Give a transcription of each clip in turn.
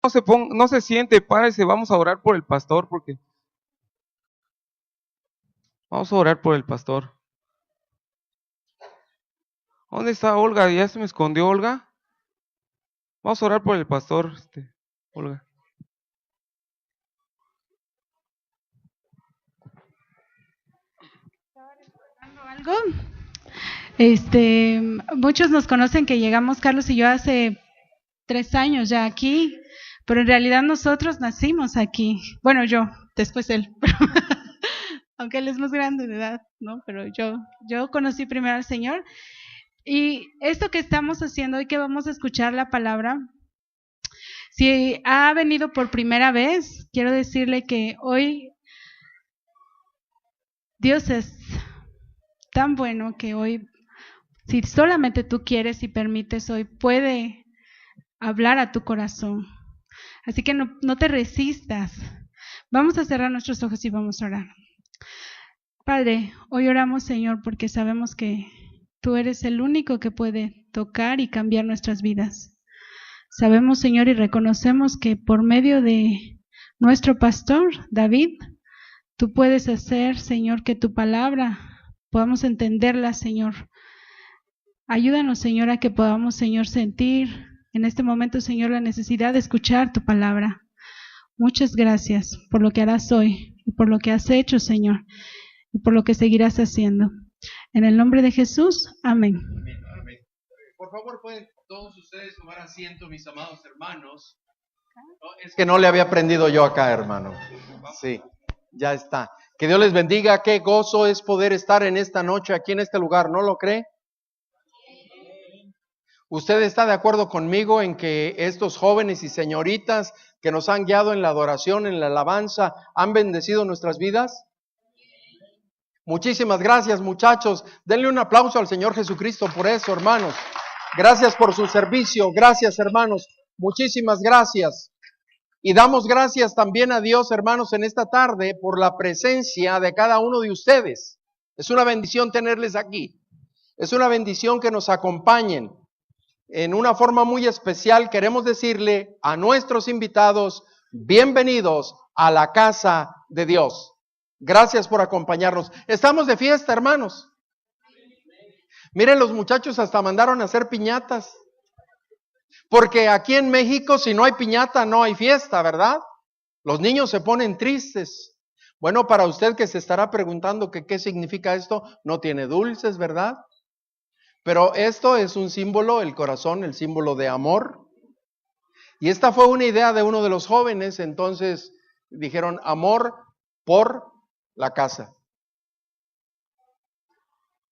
No se siente, párese, vamos a orar por el pastor, vamos a orar por el pastor. ¿Dónde está Olga? ¿Ya se me escondió Olga? Vamos a orar por el pastor, Olga. ¿Algo? Muchos nos conocen que llegamos, Carlos y yo, hace 3 años ya aquí, pero en realidad nosotros nacimos aquí. Bueno, yo, después él, aunque él es más grande de edad, ¿no? Pero yo conocí primero al Señor. Y esto que estamos haciendo hoy, que vamos a escuchar la palabra, si ha venido por primera vez, quiero decirle que hoy Dios es tan bueno que hoy, si solamente tú quieres y permites, hoy puede hablar a tu corazón. Así que no te resistas. Vamos a cerrar nuestros ojos y vamos a orar. Padre, hoy oramos, Señor, porque sabemos que tú eres el único que puede tocar y cambiar nuestras vidas. Sabemos, Señor, y reconocemos que por medio de nuestro pastor, David, tú puedes hacer, Señor, que tu palabra podamos entenderla, Señor. Ayúdanos, Señor, a que podamos, Señor, sentir en este momento, Señor, la necesidad de escuchar tu palabra. Muchas gracias por lo que harás hoy y por lo que has hecho, Señor, y por lo que seguirás haciendo. En el nombre de Jesús, amén. Amén. Por favor, pueden todos ustedes tomar asiento, mis amados hermanos. No, es que no le había aprendido yo acá, hermano. Sí, ya está. Que Dios les bendiga. Qué gozo es poder estar en esta noche aquí en este lugar, ¿no lo cree? ¿Usted está de acuerdo conmigo en que estos jóvenes y señoritas que nos han guiado en la adoración, en la alabanza, han bendecido nuestras vidas? Muchísimas gracias, muchachos. Denle un aplauso al Señor Jesucristo por eso, hermanos. Gracias por su servicio. Gracias, hermanos. Muchísimas gracias. Y damos gracias también a Dios, hermanos, en esta tarde por la presencia de cada uno de ustedes. Es una bendición tenerles aquí. Es una bendición que nos acompañen. En una forma muy especial queremos decirle a nuestros invitados, bienvenidos a la casa de Dios. Gracias por acompañarnos. Estamos de fiesta, hermanos. Miren, los muchachos hasta mandaron a hacer piñatas. Porque aquí en México, si no hay piñata, no hay fiesta, ¿verdad? Los niños se ponen tristes. Bueno, para usted que se estará preguntando que qué significa esto, no tiene dulces, ¿verdad? Pero esto es un símbolo, el corazón, el símbolo de amor. Y esta fue una idea de uno de los jóvenes, entonces dijeron amor por la casa.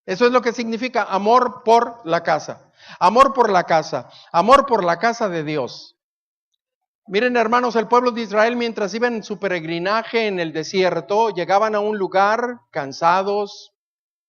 Eso es lo que significa amor por la casa. Amor por la casa. Amor por la casa de Dios. Miren, hermanos, el pueblo de Israel, mientras iban en su peregrinaje en el desierto, llegaban a un lugar cansados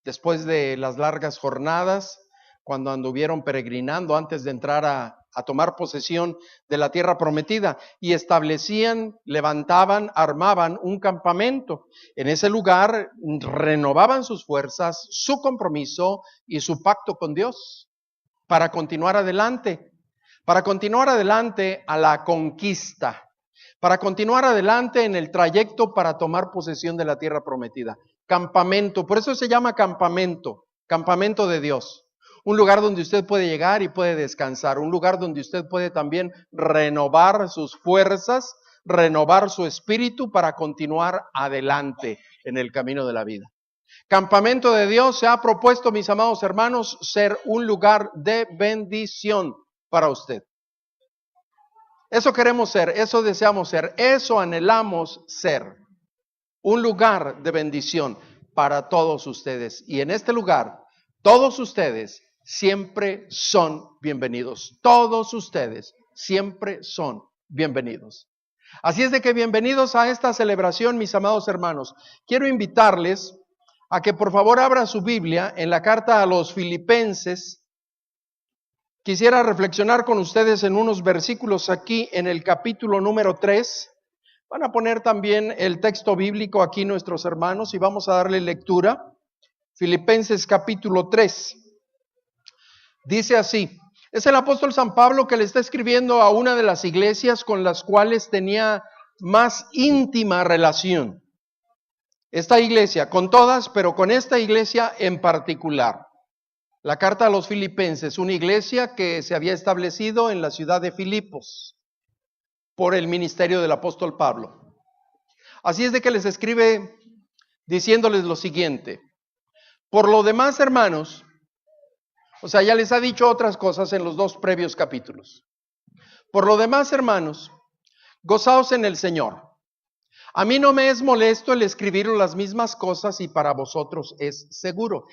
después de las largas jornadas, cuando anduvieron peregrinando antes de entrar a tomar posesión de la tierra prometida, y establecían, levantaban, armaban un campamento. En ese lugar renovaban sus fuerzas, su compromiso y su pacto con Dios para continuar adelante. Para continuar adelante a la conquista, para continuar adelante en el trayecto para tomar posesión de la tierra prometida. Campamento, por eso se llama campamento, campamento de Dios. Un lugar donde usted puede llegar y puede descansar, un lugar donde usted puede también renovar sus fuerzas, renovar su espíritu para continuar adelante en el camino de la vida. Campamento de Dios se ha propuesto, mis amados hermanos, ser un lugar de bendición para usted. Eso queremos ser, eso deseamos ser, eso anhelamos ser. Un lugar de bendición para todos ustedes. Y en este lugar, todos ustedes siempre son bienvenidos. Todos ustedes siempre son bienvenidos. Así es de que bienvenidos a esta celebración, mis amados hermanos. Quiero invitarles a que por favor abra su Biblia en la carta a los Filipenses. Quisiera reflexionar con ustedes en unos versículos aquí en el capítulo número 3. Van a poner también el texto bíblico aquí nuestros hermanos y vamos a darle lectura. Filipenses capítulo 3. Dice así: Es el apóstol San Pablo que le está escribiendo a una de las iglesias con las cuales tenía más íntima relación. Esta iglesia, con todas, pero con esta iglesia en particular. La carta a los Filipenses, una iglesia que se había establecido en la ciudad de Filipos por el ministerio del apóstol Pablo. Así es de que les escribe diciéndoles lo siguiente: por lo demás, hermanos, o sea, ya les ha dicho otras cosas en los dos previos capítulos. Por lo demás, hermanos, gozaos en el Señor. A mí no me es molesto el escribir las mismas cosas y para vosotros es seguro.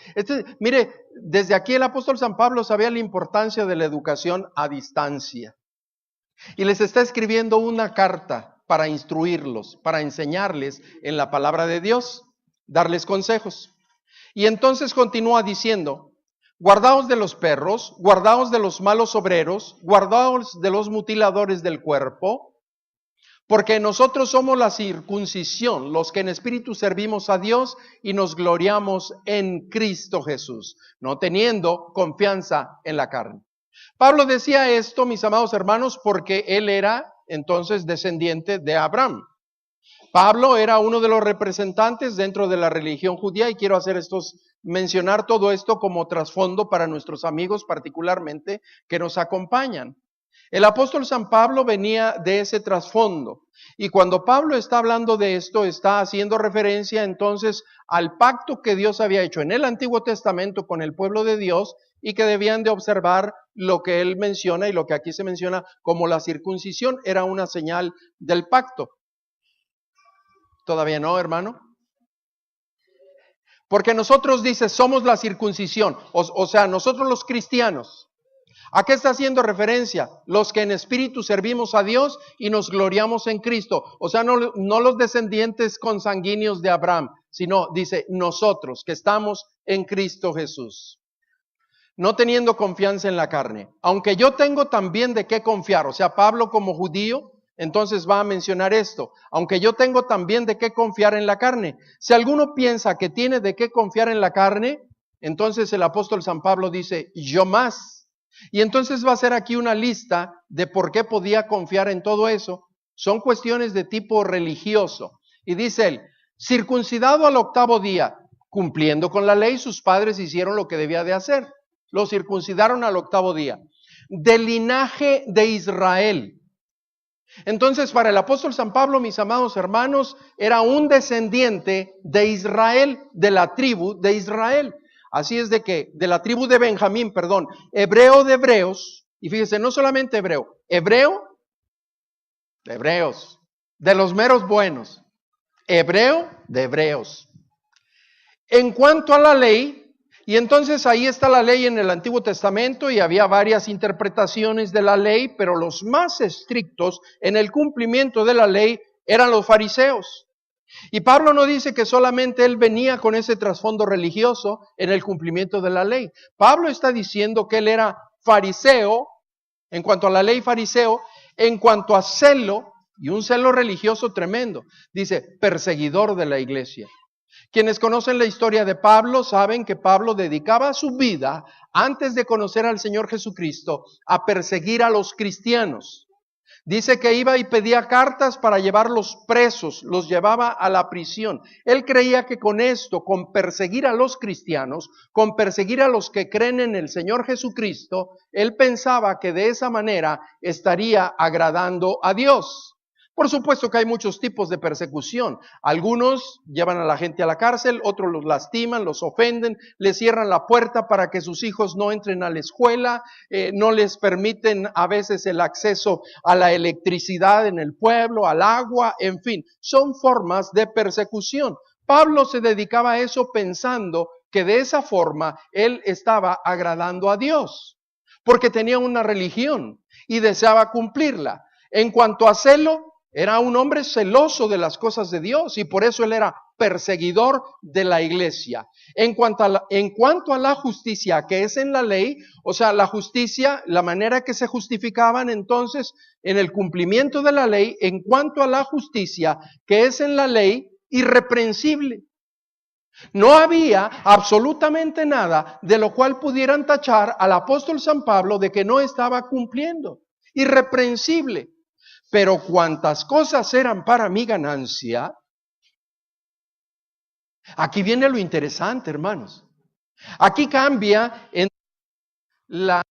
Mire, desde aquí el apóstol San Pablo sabía la importancia de la educación a distancia. Y les está escribiendo una carta para instruirlos, para enseñarles en la palabra de Dios, darles consejos. Y entonces continúa diciendo: guardaos de los perros, guardaos de los malos obreros, guardaos de los mutiladores del cuerpo, porque nosotros somos la circuncisión, los que en espíritu servimos a Dios y nos gloriamos en Cristo Jesús, no teniendo confianza en la carne. Pablo decía esto, mis amados hermanos, porque él era entonces descendiente de Abraham. Pablo era uno de los representantes dentro de la religión judía, y quiero mencionar todo esto como trasfondo para nuestros amigos particularmente que nos acompañan. El apóstol San Pablo venía de ese trasfondo, y cuando Pablo está hablando de esto, está haciendo referencia entonces al pacto que Dios había hecho en el Antiguo Testamento con el pueblo de Dios, y que debían de observar lo que él menciona y lo que aquí se menciona como la circuncisión, era una señal del pacto. ¿Todavía no, hermano? Porque nosotros, dice, somos la circuncisión, o sea, nosotros los cristianos. ¿A qué está haciendo referencia? Los que en espíritu servimos a Dios y nos gloriamos en Cristo. O sea, no los descendientes consanguíneos de Abraham, sino, dice, nosotros que estamos en Cristo Jesús. No teniendo confianza en la carne. Aunque yo tengo también de qué confiar. O sea, Pablo como judío, entonces va a mencionar esto. Aunque yo tengo también de qué confiar en la carne. Si alguno piensa que tiene de qué confiar en la carne, entonces el apóstol San Pablo dice, yo más. Y entonces va a hacer aquí una lista de por qué podía confiar en todo eso. Son cuestiones de tipo religioso. Y dice él, circuncidado al 8º día, cumpliendo con la ley, sus padres hicieron lo que debía de hacer. Lo circuncidaron al 8º día. Del linaje de Israel. Entonces, para el apóstol San Pablo, mis amados hermanos, era un descendiente de Israel, de la tribu de Israel. Así es de la tribu de Benjamín, hebreo de hebreos, y fíjese, no solamente hebreo de hebreos, de los meros buenos, hebreo de hebreos. En cuanto a la ley, y entonces ahí está la ley en el Antiguo Testamento, y había varias interpretaciones de la ley, pero los más estrictos en el cumplimiento de la ley eran los fariseos. Y Pablo no dice que solamente él venía con ese trasfondo religioso en el cumplimiento de la ley. Pablo está diciendo que él era fariseo, en cuanto a la ley fariseo, en cuanto a celo, y un celo religioso tremendo. Dice, perseguidor de la iglesia. Quienes conocen la historia de Pablo saben que Pablo dedicaba su vida, antes de conocer al Señor Jesucristo, a perseguir a los cristianos. Dice que iba y pedía cartas para llevarlos presos, los llevaba a la prisión. Él creía que con esto, con perseguir a los cristianos, con perseguir a los que creen en el Señor Jesucristo, él pensaba que de esa manera estaría agradando a Dios. Por supuesto que hay muchos tipos de persecución. Algunos llevan a la gente a la cárcel, otros los lastiman, los ofenden, les cierran la puerta para que sus hijos no entren a la escuela, no les permiten a veces el acceso a la electricidad en el pueblo, al agua, en fin, son formas de persecución. Pablo se dedicaba a eso pensando que de esa forma él estaba agradando a Dios, porque tenía una religión y deseaba cumplirla. En cuanto a celo, era un hombre celoso de las cosas de Dios, y por eso él era perseguidor de la iglesia. En cuanto a la justicia que es en la ley, o sea, la justicia, la manera que se justificaban entonces en el cumplimiento de la ley, en cuanto a la justicia que es en la ley, irreprensible. No había absolutamente nada de lo cual pudieran tachar al apóstol San Pablo de que no estaba cumpliendo. Irreprensible. Pero cuantas cosas eran para mi ganancia, aquí viene lo interesante, hermanos. Aquí cambia en la...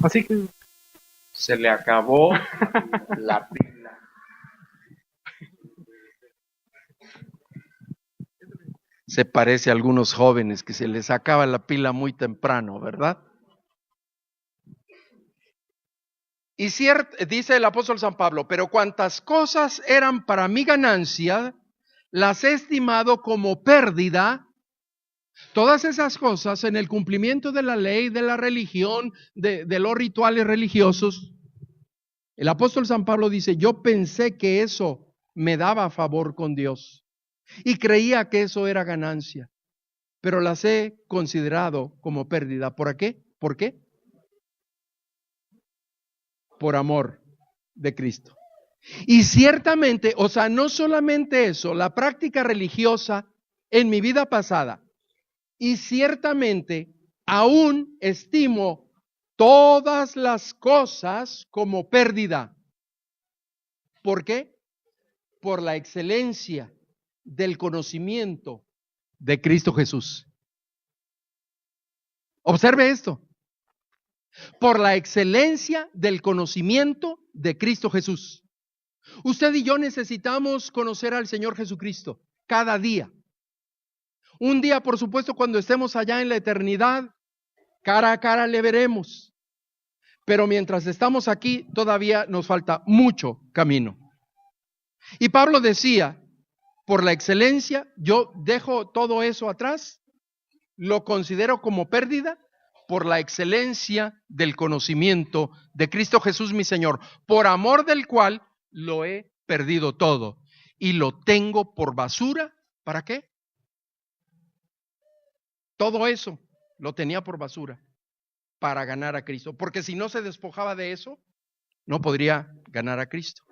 Así que Se le acabó la pila. Se parece a algunos jóvenes que se les acaba la pila muy temprano, ¿verdad? Y dice el apóstol San Pablo, pero cuantas cosas eran para mi ganancia, las he estimado como pérdida. Todas esas cosas en el cumplimiento de la ley, de la religión, de los rituales religiosos. El apóstol San Pablo dice, yo pensé que eso me daba favor con Dios y creía que eso era ganancia, pero las he considerado como pérdida. ¿Por qué? ¿Por qué? Por amor de Cristo. Y ciertamente, o sea, no solamente eso, la práctica religiosa en mi vida pasada, y ciertamente aún estimo todas las cosas como pérdida. ¿Por qué? Por la excelencia del conocimiento de Cristo Jesús. Observe esto. Por la excelencia del conocimiento de Cristo Jesús. Usted y yo necesitamos conocer al Señor Jesucristo cada día. Un día, por supuesto, cuando estemos allá en la eternidad, cara a cara le veremos. Pero mientras estamos aquí, todavía nos falta mucho camino. Y Pablo decía, por la excelencia, yo dejo todo eso atrás, lo considero como pérdida, por la excelencia del conocimiento de Cristo Jesús mi Señor, por amor del cual lo he perdido todo y lo tengo por basura. ¿Para qué? Todo eso lo tenía por basura para ganar a Cristo, porque si no se despojaba de eso, no podría ganar a Cristo.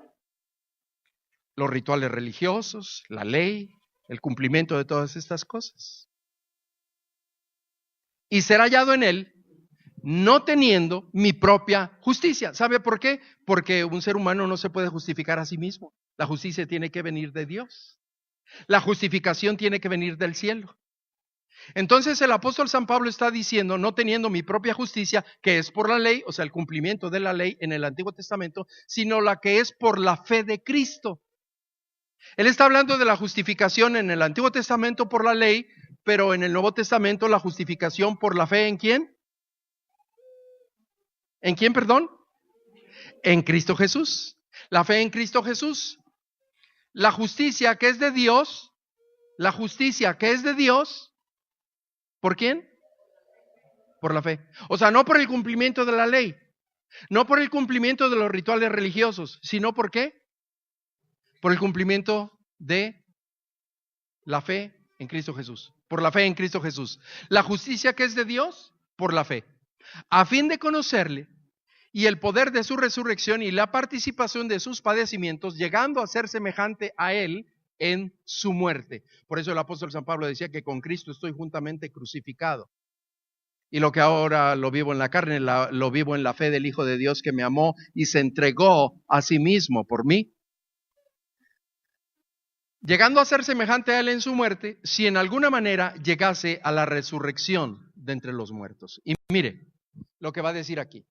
Los rituales religiosos, la ley, el cumplimiento de todas estas cosas. Y ser hallado en él, no teniendo mi propia justicia. ¿Sabe por qué? Porque un ser humano no se puede justificar a sí mismo. La justicia tiene que venir de Dios. La justificación tiene que venir del cielo. Entonces el apóstol San Pablo está diciendo, no teniendo mi propia justicia, que es por la ley, o sea, el cumplimiento de la ley en el Antiguo Testamento, sino la que es por la fe de Cristo. Él está hablando de la justificación en el Antiguo Testamento por la ley, pero en el Nuevo Testamento la justificación por la fe ¿en quién? ¿En quién, perdón? En Cristo Jesús. La fe en Cristo Jesús. La justicia que es de Dios, la justicia que es de Dios, ¿por quién? Por la fe. O sea, no por el cumplimiento de la ley, no por el cumplimiento de los rituales religiosos, sino ¿por qué? Por el cumplimiento de la fe en Cristo Jesús. Por la fe en Cristo Jesús. La justicia que es de Dios, por la fe. A fin de conocerle y el poder de su resurrección y la participación de sus padecimientos, llegando a ser semejante a él en su muerte. Por eso el apóstol San Pablo decía que con Cristo estoy juntamente crucificado. Y lo que ahora lo vivo en la carne, lo vivo en la fe del Hijo de Dios que me amó y se entregó a sí mismo por mí. Llegando a ser semejante a él en su muerte, si en alguna manera llegase a la resurrección de entre los muertos. Y mire lo que va a decir aquí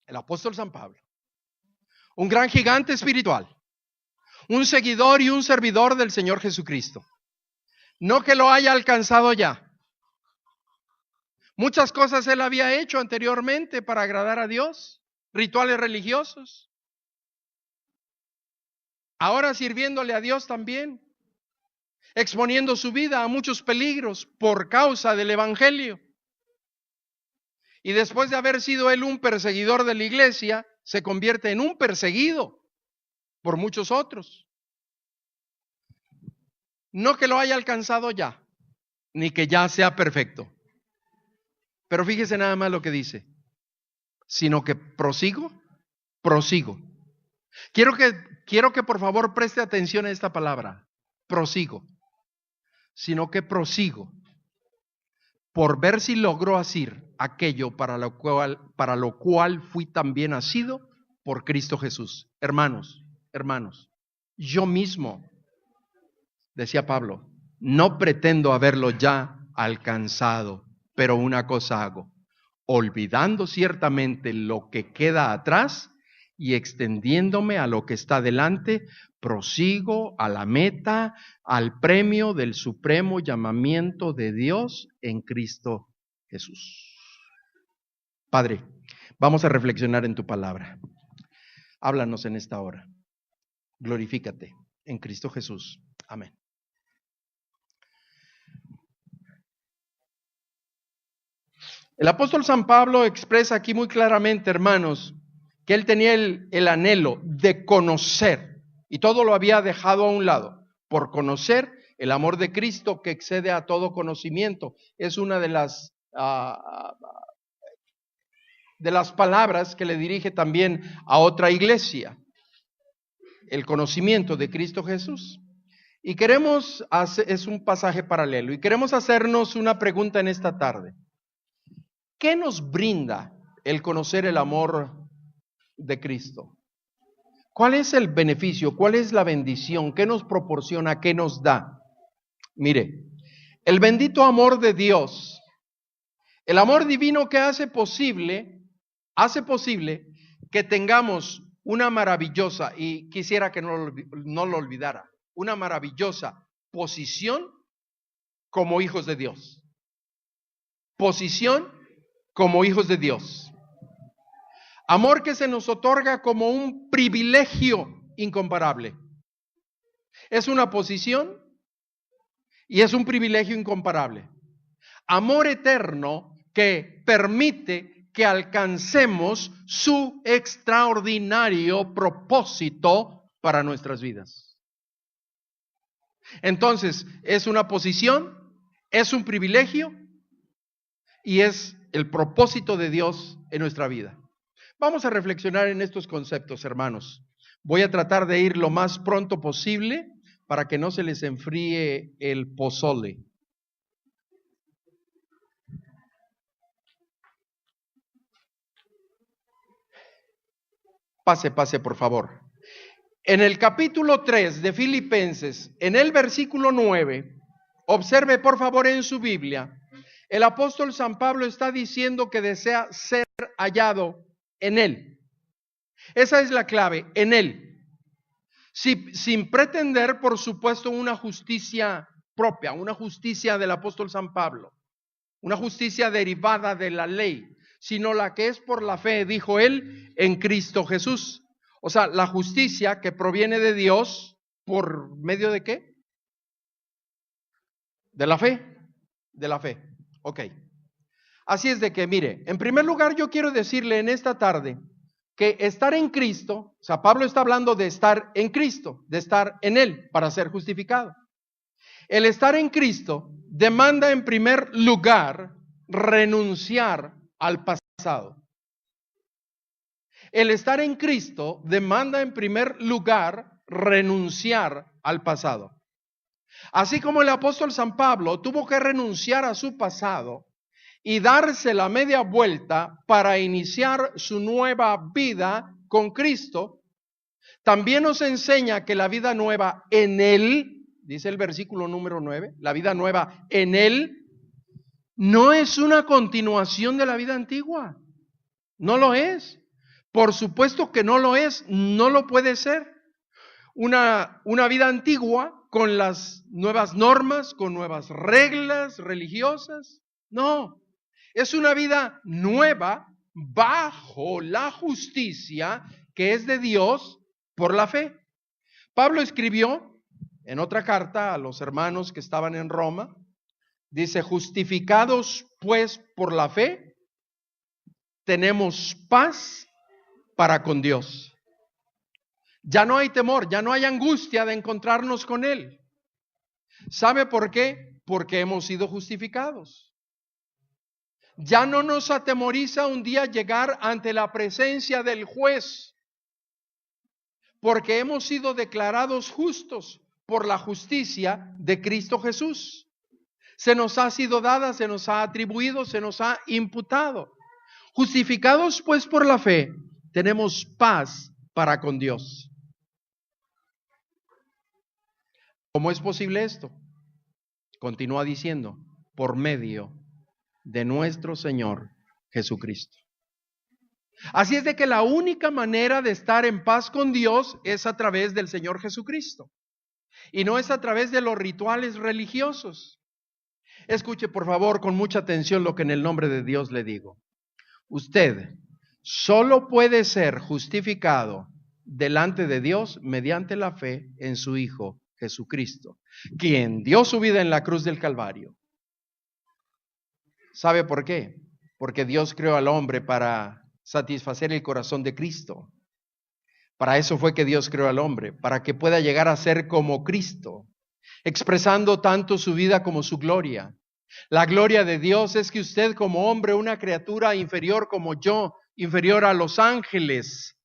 el apóstol San Pablo, un gran gigante espiritual, un seguidor y un servidor del Señor Jesucristo. No que lo haya alcanzado ya. Muchas cosas él había hecho anteriormente para agradar a Dios, rituales religiosos. Ahora sirviéndole a Dios también, exponiendo su vida a muchos peligros por causa del Evangelio. Y después de haber sido él un perseguidor de la iglesia, se convierte en un perseguido por muchos otros. No que lo haya alcanzado ya, ni que ya sea perfecto. Pero fíjese nada más lo que dice, sino que prosigo. Quiero que por favor preste atención a esta palabra, prosigo. Sino que prosigo por ver si logro hacer aquello para lo cual fui también nacido por Cristo Jesús. Hermanos, yo mismo, decía Pablo, no pretendo haberlo ya alcanzado, pero una cosa hago, olvidando ciertamente lo que queda atrás y extendiéndome a lo que está delante, prosigo a la meta, al premio del supremo llamamiento de Dios en Cristo Jesús. Padre, vamos a reflexionar en tu palabra. Háblanos en esta hora. Glorifícate en Cristo Jesús. Amén. El apóstol San Pablo expresa aquí muy claramente, hermanos, que él tenía el anhelo de conocer, y todo lo había dejado a un lado, por conocer el amor de Cristo que excede a todo conocimiento. Es una de las palabras que le dirige también a otra iglesia, el conocimiento de Cristo Jesús. Y es un pasaje paralelo, y queremos hacernos una pregunta en esta tarde. ¿Qué nos brinda el conocer el amor de Cristo? ¿Cuál es el beneficio? ¿Cuál es la bendición? ¿Qué nos proporciona? ¿Qué nos da? Mire, el bendito amor de Dios, el amor divino que hace posible que tengamos una maravillosa, y quisiera que no lo olvidara, una maravillosa posición como hijos de Dios. Posición como hijos de Dios. Amor que se nos otorga como un privilegio incomparable. Es una posición y es un privilegio incomparable. Amor eterno que permite que alcancemos su extraordinario propósito para nuestras vidas. Entonces, es una posición, es un privilegio y es el propósito de Dios en nuestra vida. Vamos a reflexionar en estos conceptos, hermanos. Voy a tratar de ir lo más pronto posible para que no se les enfríe el pozole. Pase, por favor. En el capítulo 3 de Filipenses, en el versículo 9, observe por favor en su Biblia, el apóstol San Pablo está diciendo que desea ser hallado en Él. Esa es la clave, en Él. Sin pretender, por supuesto, una justicia propia, una justicia del apóstol San Pablo, una justicia derivada de la ley, sino la que es por la fe, dijo él, en Cristo Jesús. O sea, la justicia que proviene de Dios, ¿por medio de qué? De la fe, ok. Así es de que, mire, en primer lugar yo quiero decirle en esta tarde que estar en Cristo, o sea, Pablo está hablando de estar en Cristo, de estar en Él para ser justificado. El estar en Cristo demanda en primer lugar renunciar al pasado. El estar en Cristo demanda en primer lugar renunciar al pasado. Así como el apóstol San Pablo tuvo que renunciar a su pasado y darse la media vuelta para iniciar su nueva vida con Cristo, también nos enseña que la vida nueva en Él, dice el versículo número 9, la vida nueva en Él, no es una continuación de la vida antigua. No lo es. Por supuesto que no lo es, no lo puede ser. Una vida antigua con las nuevas normas, con nuevas reglas religiosas. No. Es una vida nueva bajo la justicia que es de Dios por la fe. Pablo escribió en otra carta a los hermanos que estaban en Roma, dice, justificados pues por la fe, tenemos paz para con Dios. Ya no hay temor, ya no hay angustia de encontrarnos con Él. ¿Sabe por qué? Porque hemos sido justificados. Ya no nos atemoriza un día llegar ante la presencia del juez, porque hemos sido declarados justos por la justicia de Cristo Jesús. Se nos ha sido dada, se nos ha atribuido, se nos ha imputado. Justificados pues por la fe, tenemos paz para con Dios. ¿Cómo es posible esto? Continúa diciendo, por medio de nuestro Señor Jesucristo. Así es de que la única manera de estar en paz con Dios es a través del Señor Jesucristo. Y no es a través de los rituales religiosos. Escuche por favor con mucha atención lo que en el nombre de Dios le digo. Usted solo puede ser justificado delante de Dios mediante la fe en su Hijo Jesucristo, quien dio su vida en la cruz del Calvario. ¿Sabe por qué? Porque Dios creó al hombre para satisfacer el corazón de Cristo. Para eso fue que Dios creó al hombre, para que pueda llegar a ser como Cristo, expresando tanto su vida como su gloria. La gloria de Dios es que usted como hombre, una criatura inferior como yo, inferior a los ángeles,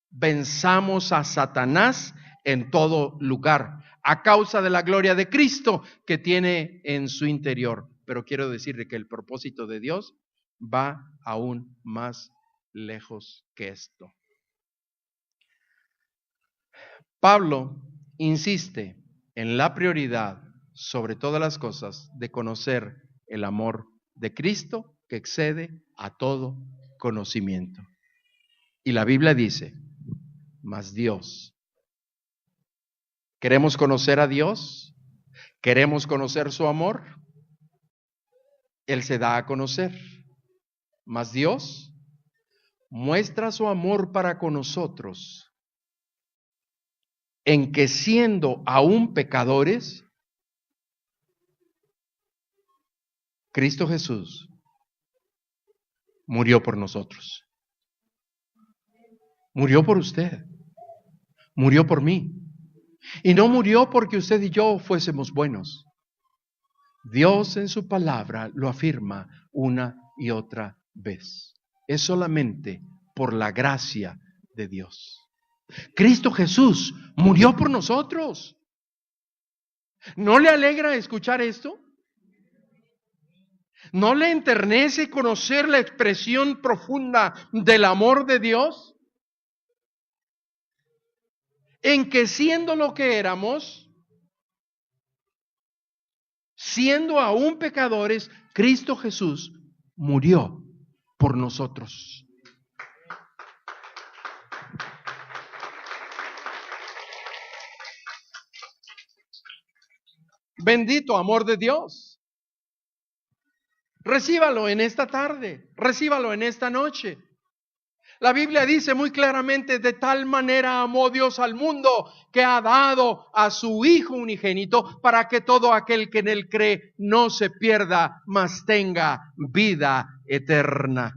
venzamos a Satanás en todo lugar, a causa de la gloria de Cristo que tiene en su interior. Pero quiero decirle que el propósito de Dios va aún más lejos que esto. Pablo insiste en la prioridad sobre todas las cosas de conocer el amor de Cristo que excede a todo conocimiento. Y la Biblia dice, mas Dios. ¿Queremos conocer a Dios? ¿Queremos conocer su amor? Él se da a conocer. Mas Dios muestra su amor para con nosotros en que siendo aún pecadores, Cristo Jesús murió por nosotros. Murió por usted. Murió por mí. Y no murió porque usted y yo fuésemos buenos. Dios en su palabra lo afirma una y otra vez. Es solamente por la gracia de Dios. Cristo Jesús murió por nosotros. ¿No le alegra escuchar esto? ¿No le enternece conocer la expresión profunda del amor de Dios? En que siendo lo que éramos, siendo aún pecadores, Cristo Jesús murió por nosotros. Bendito amor de Dios. Recíbalo en esta tarde, recíbalo en esta noche. La Biblia dice muy claramente, de tal manera amó Dios al mundo que ha dado a su Hijo unigénito para que todo aquel que en él cree no se pierda, mas tenga vida eterna.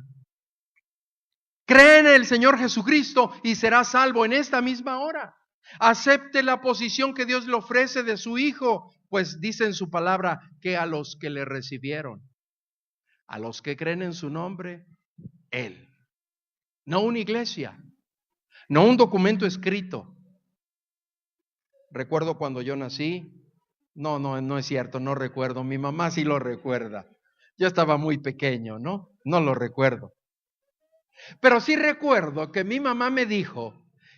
Cree en el Señor Jesucristo y será salvo en esta misma hora. Acepte la posición que Dios le ofrece de su Hijo, pues dice en su palabra que a los que le recibieron, a los que creen en su nombre, Él. No una iglesia, no un documento escrito. Recuerdo cuando yo nací, no es cierto, no recuerdo, mi mamá sí lo recuerda. Yo estaba muy pequeño, no lo recuerdo. Pero sí recuerdo que mi mamá me dijo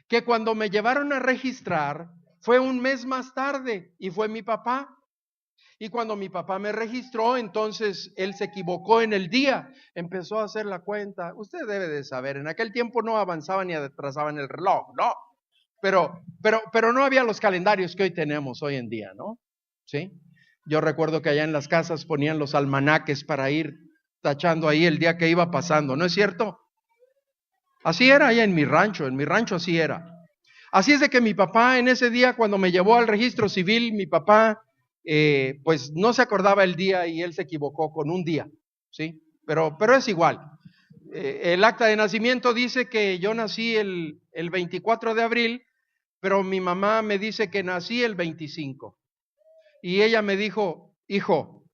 que cuando me llevaron a registrar fue un mes más tarde y fue mi papá. Y cuando mi papá me registró, entonces él se equivocó en el día, empezó a hacer la cuenta. Usted debe de saber, en aquel tiempo no avanzaban ni atrasaban el reloj, no. Pero no había los calendarios que hoy tenemos hoy en día, ¿no? ¿Sí? Yo recuerdo que allá en las casas ponían los almanaques para ir tachando ahí el día que iba pasando, ¿no es cierto? Así era allá en mi rancho así era. Así es de que mi papá en ese día, cuando me llevó al registro civil, mi papá pues no se acordaba el día y él se equivocó con un día, ¿sí? Pero es igual. El acta de nacimiento dice que yo nací el 24 de abril, pero mi mamá me dice que nací el 25. Y ella me dijo, hijo,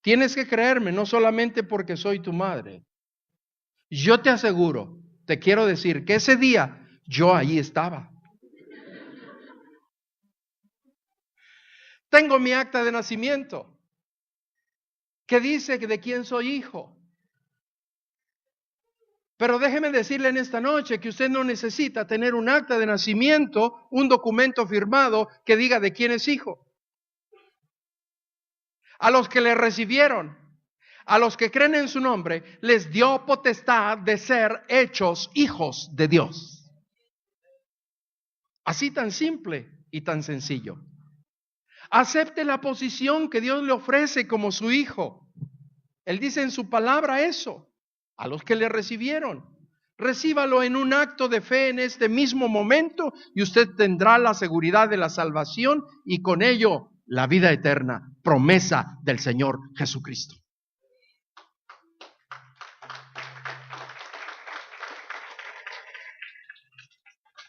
tienes que creerme, no solamente porque soy tu madre. Yo te aseguro, te quiero decir que ese día yo ahí estaba. Tengo mi acta de nacimiento que dice de quién soy hijo. Pero déjeme decirle en esta noche que usted no necesita tener un acta de nacimiento, un documento firmado que diga de quién es hijo. A los que le recibieron, a los que creen en su nombre, les dio potestad de ser hechos hijos de Dios. Así tan simple y tan sencillo. Acepte la posición que Dios le ofrece como su hijo. Él dice en su palabra eso, a los que le recibieron. Recíbalo en un acto de fe en este mismo momento y usted tendrá la seguridad de la salvación y con ello la vida eterna, promesa del Señor Jesucristo.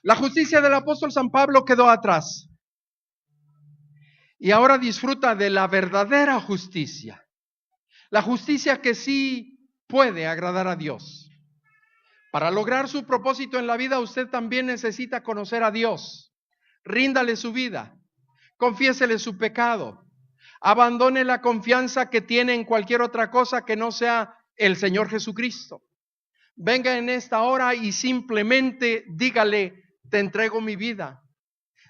La justicia del apóstol San Pablo quedó atrás y ahora disfruta de la verdadera justicia. La justicia que sí puede agradar a Dios. Para lograr su propósito en la vida, usted también necesita conocer a Dios. Ríndale su vida, confiésele su pecado, abandone la confianza que tiene en cualquier otra cosa que no sea el Señor Jesucristo. Venga en esta hora y simplemente dígale, te entrego mi vida.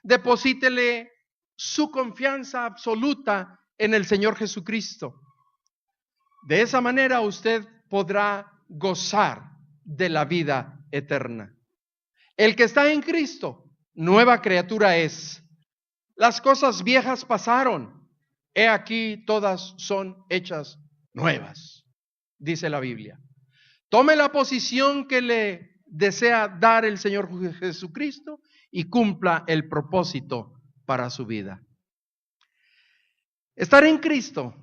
Deposítele su confianza absoluta en el Señor Jesucristo. De esa manera usted podrá gozar de la vida eterna. El que está en Cristo, nueva criatura es. Las cosas viejas pasaron, he aquí todas son hechas nuevas, dice la Biblia. Tome la posición que le desea dar el Señor Jesucristo y cumpla el propósito para su vida. Estar en Cristo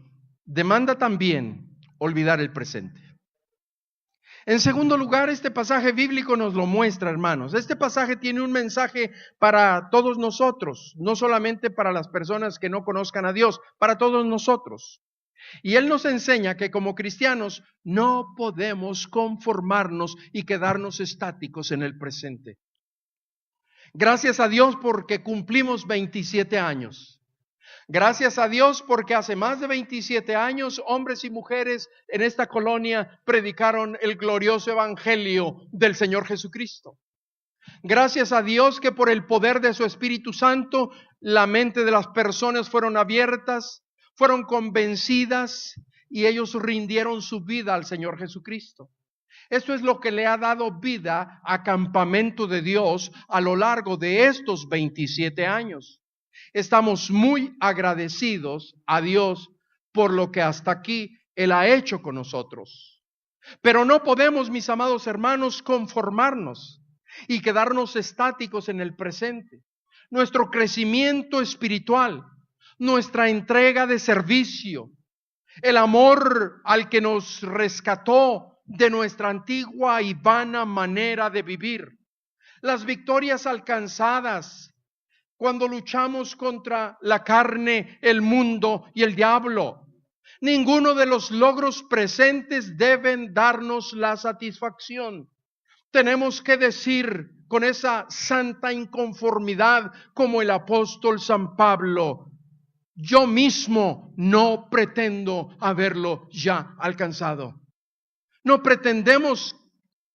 demanda también olvidar el presente. En segundo lugar, este pasaje bíblico nos lo muestra, hermanos. Este pasaje tiene un mensaje para todos nosotros, no solamente para las personas que no conozcan a Dios, para todos nosotros. Y Él nos enseña que como cristianos no podemos conformarnos y quedarnos estáticos en el presente. Gracias a Dios porque cumplimos 27 años. Gracias a Dios porque hace más de 27 años hombres y mujeres en esta colonia predicaron el glorioso evangelio del Señor Jesucristo. Gracias a Dios que por el poder de su Espíritu Santo la mente de las personas fueron abiertas, fueron convencidas y ellos rindieron su vida al Señor Jesucristo. Esto es lo que le ha dado vida a Campamento de Dios a lo largo de estos 27 años. Estamos muy agradecidos a Dios por lo que hasta aquí Él ha hecho con nosotros. Pero no podemos, mis amados hermanos, conformarnos y quedarnos estáticos en el presente. Nuestro crecimiento espiritual, nuestra entrega de servicio, el amor al que nos rescató de nuestra antigua y vana manera de vivir, las victorias alcanzadas cuando luchamos contra la carne, el mundo y el diablo. Ninguno de los logros presentes deben darnos la satisfacción. Tenemos que decir con esa santa inconformidad como el apóstol San Pablo, yo mismo no pretendo haberlo ya alcanzado. No pretendemos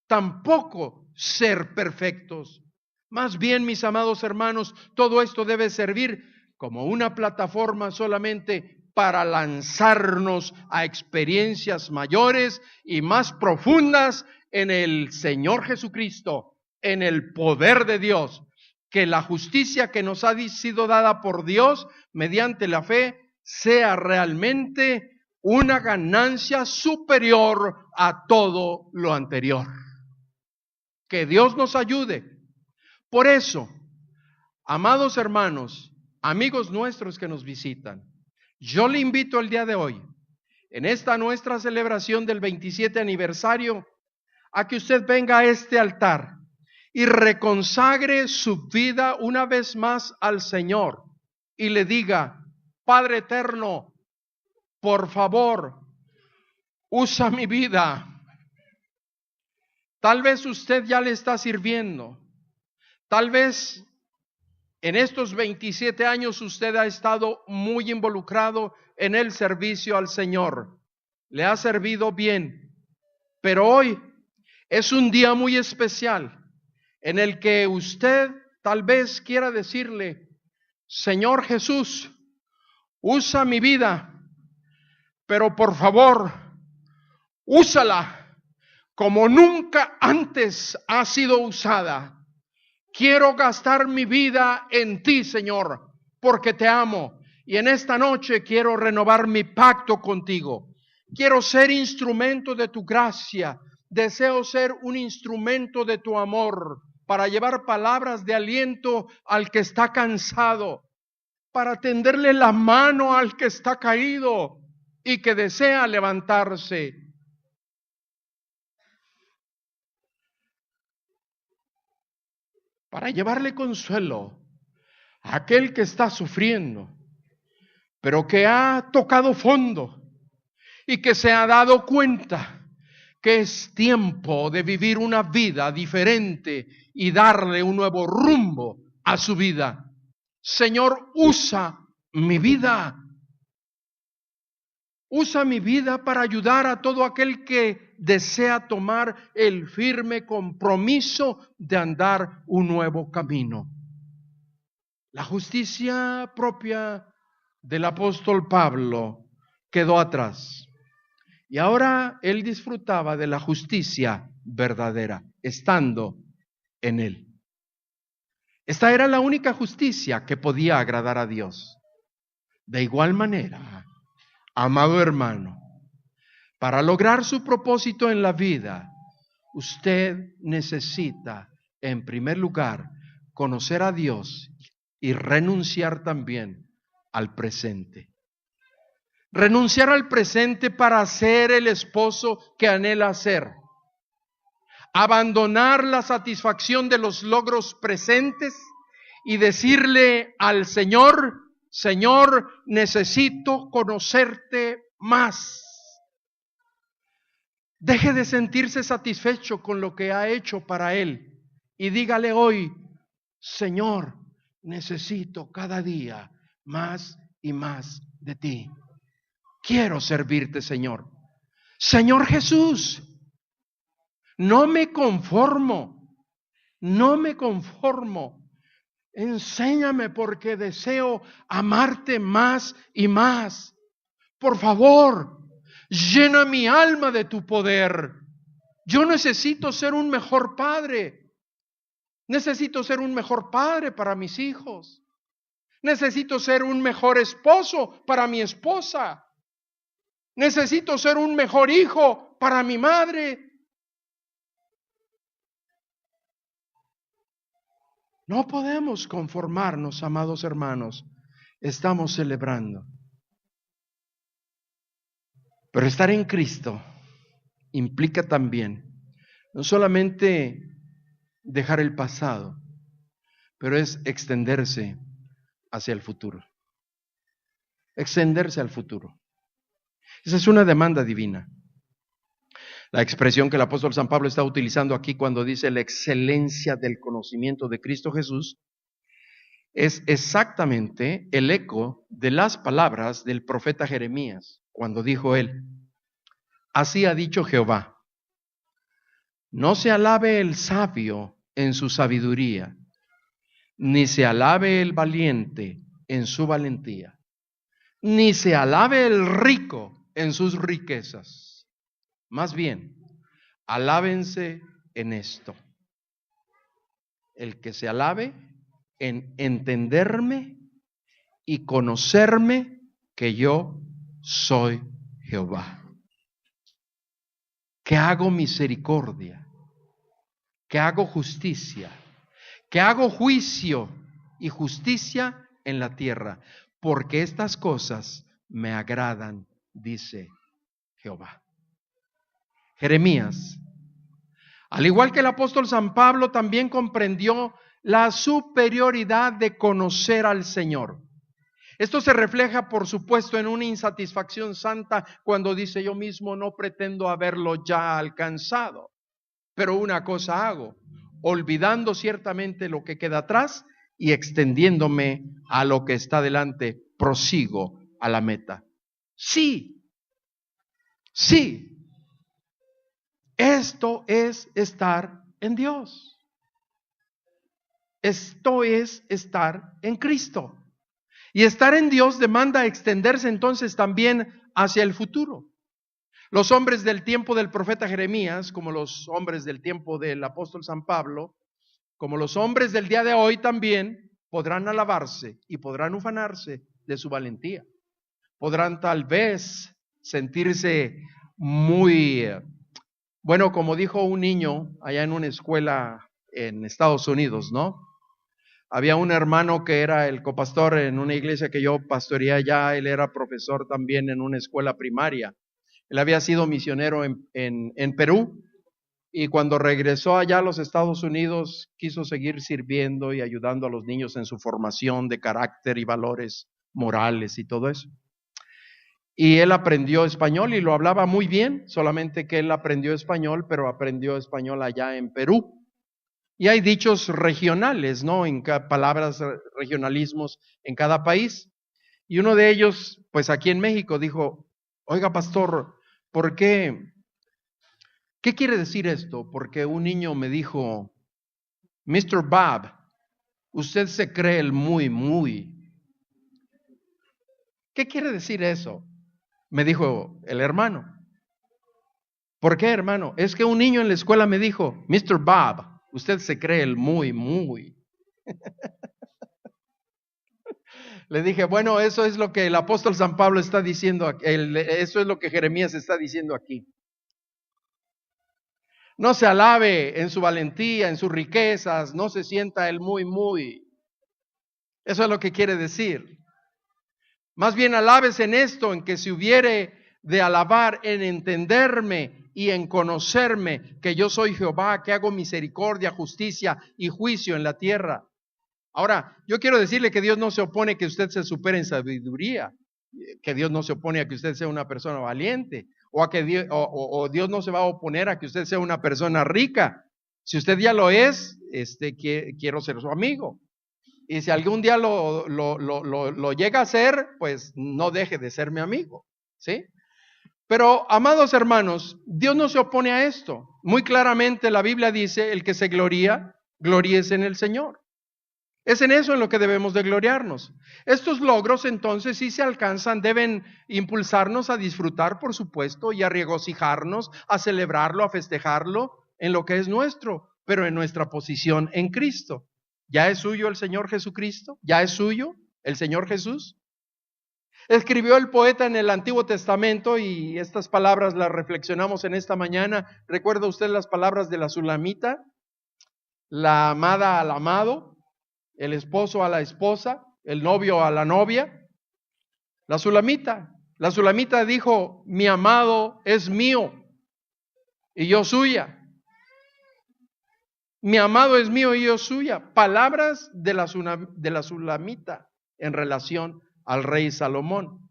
tampoco ser perfectos. Más bien, mis amados hermanos, todo esto debe servir como una plataforma solamente para lanzarnos a experiencias mayores y más profundas en el Señor Jesucristo, en el poder de Dios. Que la justicia que nos ha sido dada por Dios mediante la fe sea realmente una ganancia superior a todo lo anterior. Que Dios nos ayude. Por eso, amados hermanos, amigos nuestros que nos visitan, yo le invito el día de hoy, en esta nuestra celebración del 27 aniversario, a que usted venga a este altar y reconsagre su vida una vez más al Señor y le diga, Padre eterno, por favor, usa mi vida. Tal vez usted ya le está sirviendo. Tal vez en estos 27 años usted ha estado muy involucrado en el servicio al Señor. Le ha servido bien. Pero hoy es un día muy especial en el que usted tal vez quiera decirle: Señor Jesús, usa mi vida, pero por favor, úsala como nunca antes ha sido usada. Quiero gastar mi vida en ti, Señor, porque te amo. Y en esta noche quiero renovar mi pacto contigo. Quiero ser instrumento de tu gracia. Deseo ser un instrumento de tu amor para llevar palabras de aliento al que está cansado, para tenderle la mano al que está caído y que desea levantarse. Para llevarle consuelo a aquel que está sufriendo, pero que ha tocado fondo y que se ha dado cuenta que es tiempo de vivir una vida diferente y darle un nuevo rumbo a su vida. Señor, usa mi vida. Usa mi vida para ayudar a todo aquel que desea tomar el firme compromiso de andar un nuevo camino. La justicia propia del apóstol Pablo quedó atrás. Y ahora él disfrutaba de la justicia verdadera, estando en él. Esta era la única justicia que podía agradar a Dios. De igual manera, amado hermano, para lograr su propósito en la vida, usted necesita, en primer lugar, conocer a Dios y renunciar también al presente. Renunciar al presente para ser el esposo que anhela ser. Abandonar la satisfacción de los logros presentes y decirle al Señor: Señor, necesito conocerte más. Deje de sentirse satisfecho con lo que ha hecho para Él y dígale hoy: Señor, necesito cada día más y más de ti. Quiero servirte, Señor. Señor Jesús, no me conformo, no me conformo. Enséñame porque deseo amarte más y más. Por favor, llena mi alma de tu poder. Yo necesito ser un mejor padre. Necesito ser un mejor padre para mis hijos. Necesito ser un mejor esposo para mi esposa. Necesito ser un mejor hijo para mi madre. No podemos conformarnos, amados hermanos. Estamos celebrando. Pero estar en Cristo implica también no solamente dejar el pasado, pero es extenderse hacia el futuro. Extenderse al futuro. Esa es una demanda divina. La expresión que el apóstol San Pablo está utilizando aquí cuando dice la excelencia del conocimiento de Cristo Jesús es exactamente el eco de las palabras del profeta Jeremías cuando dijo él: así ha dicho Jehová, no se alabe el sabio en su sabiduría, ni se alabe el valiente en su valentía, ni se alabe el rico en sus riquezas. Más bien, alábense en esto. El que se alabe en entenderme y conocerme que yo soy Jehová. Que hago misericordia, que hago justicia, que hago juicio y justicia en la tierra, porque estas cosas me agradan, dice Jehová. Jeremías, al igual que el apóstol San Pablo, también comprendió la superioridad de conocer al Señor. Esto se refleja, por supuesto, en una insatisfacción santa cuando dice: yo mismo no pretendo haberlo ya alcanzado, pero una cosa hago, olvidando ciertamente lo que queda atrás y extendiéndome a lo que está delante, prosigo a la meta. Sí, sí, esto es estar en Dios. Esto es estar en Cristo. Y estar en Dios demanda extenderse entonces también hacia el futuro. Los hombres del tiempo del profeta Jeremías, como los hombres del tiempo del apóstol San Pablo, como los hombres del día de hoy también, podrán alabarse y podrán ufanarse de su valentía. Podrán tal vez sentirse muy, bueno, como dijo un niño allá en una escuela en Estados Unidos, ¿no? Había un hermano que era el copastor en una iglesia que yo pastoreé allá. Él era profesor también en una escuela primaria. Él había sido misionero en Perú, y cuando regresó allá a los Estados Unidos quiso seguir sirviendo y ayudando a los niños en su formación de carácter y valores morales y todo eso. Y él aprendió español y lo hablaba muy bien, solamente que él aprendió español, pero aprendió español allá en Perú. Y hay dichos regionales, ¿no? Palabras, regionalismos en cada país. Y uno de ellos, pues aquí en México, dijo: oiga, pastor, ¿por qué? ¿Qué quiere decir esto? Porque un niño me dijo: Mr. Bob, usted se cree el muy, muy. ¿Qué quiere decir eso? Me dijo el hermano. ¿Por qué, hermano? Es que un niño en la escuela me dijo: Mr. Bob, usted se cree el muy, muy. Le dije: bueno, eso es lo que el apóstol San Pablo está diciendo, eso es lo que Jeremías está diciendo aquí. No se alabe en su valentía, en sus riquezas, no se sienta el muy, muy. Eso es lo que quiere decir. Más bien alabes en esto, en que si hubiere de alabar, en entenderme y en conocerme, que yo soy Jehová, que hago misericordia, justicia y juicio en la tierra. Ahora, yo quiero decirle que Dios no se opone a que usted se supere en sabiduría, que Dios no se opone a que usted sea una persona valiente, o a que Dios no se va a oponer a que usted sea una persona rica. Si usted ya lo es, quiero ser su amigo. Y si algún día lo llega a ser, pues no deje de ser mi amigo, ¿sí? Pero, amados hermanos, Dios no se opone a esto. Muy claramente la Biblia dice: el que se gloría, gloríese en el Señor. Es en eso en lo que debemos de gloriarnos. Estos logros, entonces, si se alcanzan, deben impulsarnos a disfrutar, por supuesto, y a regocijarnos, a celebrarlo, a festejarlo en lo que es nuestro, pero en nuestra posición en Cristo. ¿Ya es suyo el Señor Jesucristo? ¿Ya es suyo el Señor Jesús? Escribió el poeta en el Antiguo Testamento, y estas palabras las reflexionamos en esta mañana. ¿Recuerda usted las palabras de la Sulamita? La amada al amado, el esposo a la esposa, el novio a la novia. La Sulamita dijo: mi amado es mío y yo suya. Mi amado es mío y yo suya. Palabras de la Sulamita en relación al rey Salomón.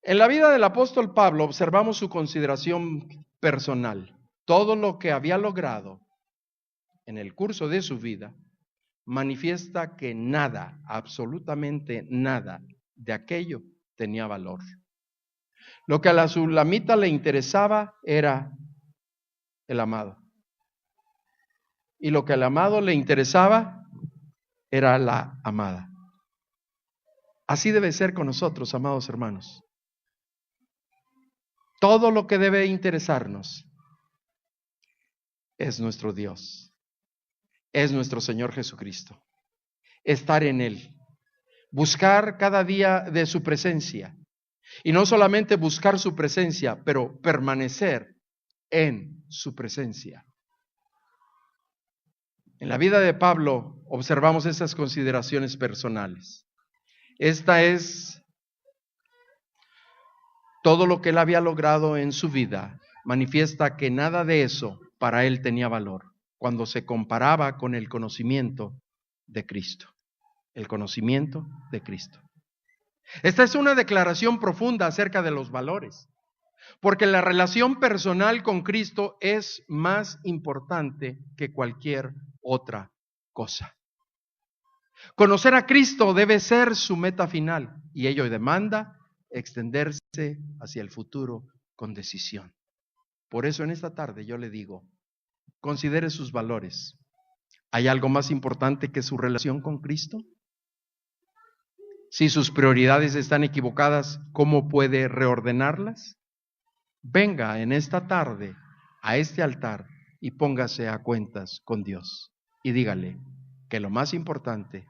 En la vida del apóstol Pablo observamos su consideración personal. Todo lo que había logrado en el curso de su vida manifiesta que nada, absolutamente nada de aquello tenía valor. Lo que a la Sulamita le interesaba era el amado. Y lo que al amado le interesaba era la amada. Así debe ser con nosotros, amados hermanos. Todo lo que debe interesarnos es nuestro Dios, es nuestro Señor Jesucristo. Estar en Él, buscar cada día de su presencia. Y no solamente buscar su presencia, pero permanecer en su presencia. En la vida de Pablo observamos esas consideraciones personales. Esta es todo lo que él había logrado en su vida. Manifiesta que nada de eso para él tenía valor cuando se comparaba con el conocimiento de Cristo. el conocimiento de Cristo. Esta es una declaración profunda acerca de los valores, porque la relación personal con Cristo es más importante que cualquier otra cosa. Conocer a Cristo debe ser su meta final y ello demanda extenderse hacia el futuro con decisión. Por eso en esta tarde yo le digo, considere sus valores. ¿Hay algo más importante que su relación con Cristo? Si sus prioridades están equivocadas, ¿cómo puede reordenarlas? Venga en esta tarde a este altar y póngase a cuentas con Dios y dígale que lo más importante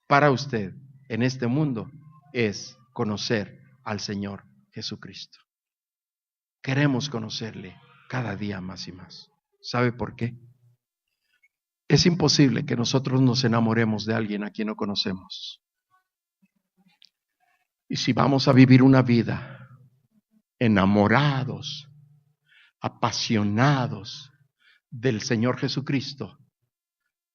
para usted en este mundo es conocer al Señor Jesucristo. Queremos conocerle cada día más y más. ¿Sabe por qué? Es imposible que nosotros nos enamoremos de alguien a quien no conocemos. Y si vamos a vivir una vida enamorados, apasionados del Señor Jesucristo,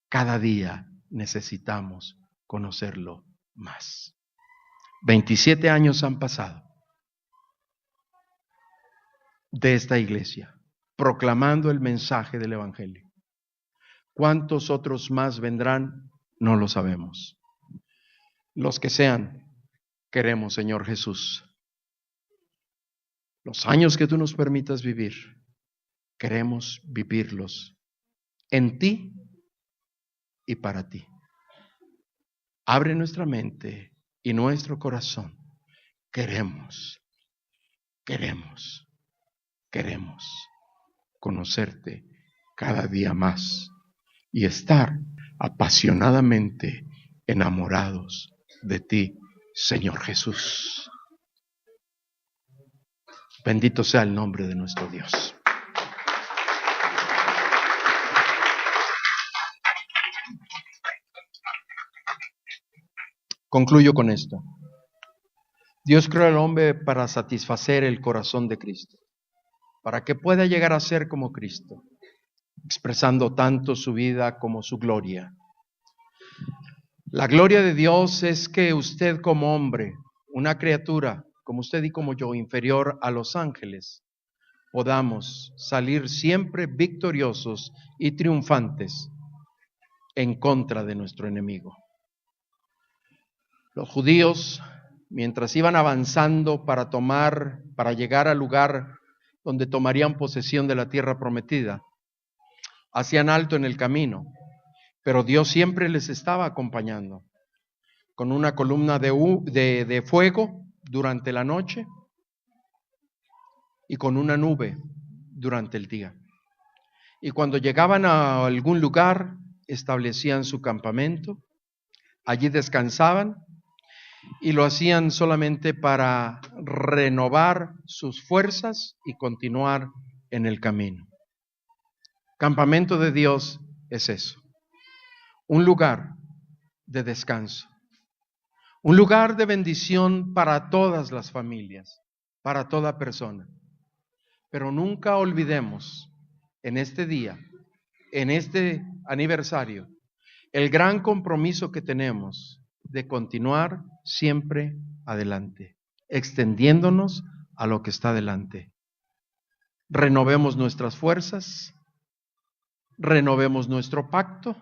cada día necesitamos conocerlo más. 27 años han pasado de esta iglesia, proclamando el mensaje del Evangelio. ¿Cuántos otros más vendrán? No lo sabemos. Los que sean, queremos, Señor Jesús, los años que tú nos permitas vivir, queremos vivirlos en ti y para ti. Abre nuestra mente y nuestro corazón. Queremos conocerte cada día más y estar apasionadamente enamorados de ti, Señor Jesús. Bendito sea el nombre de nuestro Dios. Concluyo con esto. Dios creó al hombre para satisfacer el corazón de Cristo, para que pueda llegar a ser como Cristo, expresando tanto su vida como su gloria. La gloria de Dios es que usted como hombre, una criatura como usted y como yo, inferior a los ángeles, podamos salir siempre victoriosos y triunfantes en contra de nuestro enemigo. Los judíos, mientras iban avanzando para llegar al lugar donde tomarían posesión de la tierra prometida, hacían alto en el camino, pero Dios siempre les estaba acompañando, con una columna de fuego durante la noche y con una nube durante el día. Y cuando llegaban a algún lugar, establecían su campamento, allí descansaban, y lo hacían solamente para renovar sus fuerzas y continuar en el camino. Campamento de Dios es eso, un lugar de descanso, un lugar de bendición para todas las familias, para toda persona. Pero nunca olvidemos en este día, en este aniversario, el gran compromiso que tenemos de continuar siempre adelante, extendiéndonos a lo que está delante. Renovemos nuestras fuerzas, renovemos nuestro pacto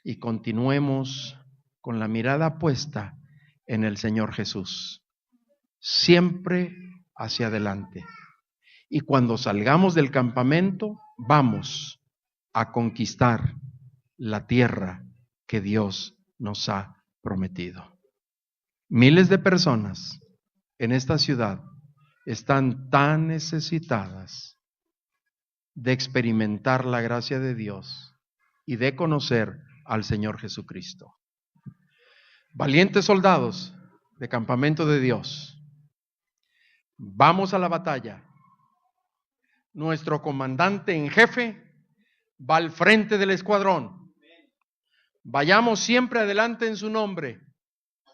y continuemos con la mirada puesta en el Señor Jesús, siempre hacia adelante. Y cuando salgamos del campamento, vamos a conquistar la tierra que Dios nos ha prometido. Miles de personas en esta ciudad están tan necesitadas de experimentar la gracia de Dios y de conocer al Señor Jesucristo. Valientes soldados de campamento de Dios, vamos a la batalla. Nuestro comandante en jefe va al frente del escuadrón. Vayamos siempre adelante en su nombre.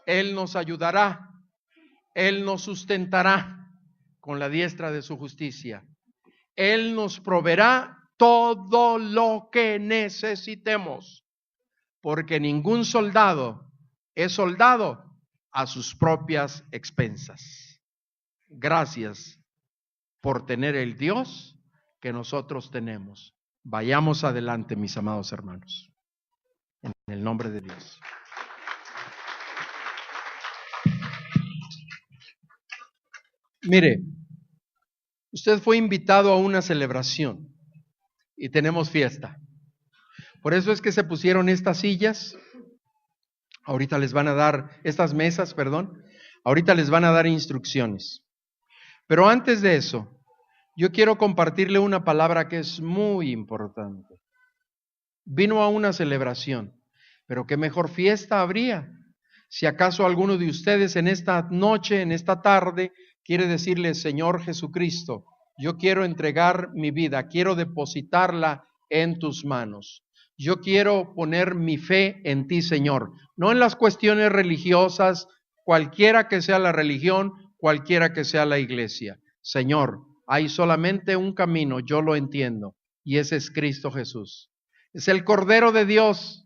Él nos ayudará, Él nos sustentará con la diestra de su justicia. Él nos proveerá todo lo que necesitemos, porque ningún soldado es soldado a sus propias expensas. Gracias por tener el Dios que nosotros tenemos. Vayamos adelante, mis amados hermanos, en el nombre de Dios. Mire, usted fue invitado a una celebración y tenemos fiesta. Por eso es que se pusieron estas sillas. Ahorita les van a dar, estas mesas, perdón. Ahorita les van a dar instrucciones. Pero antes de eso, yo quiero compartirle una palabra que es muy importante. Vino a una celebración, pero qué mejor fiesta habría si acaso alguno de ustedes en esta noche, en esta tarde, quiere decirle: Señor Jesucristo, yo quiero entregar mi vida, quiero depositarla en tus manos. Yo quiero poner mi fe en ti, Señor, no en las cuestiones religiosas, cualquiera que sea la religión, cualquiera que sea la iglesia. Señor, hay solamente un camino, yo lo entiendo, y ese es Cristo Jesús. Es el Cordero de Dios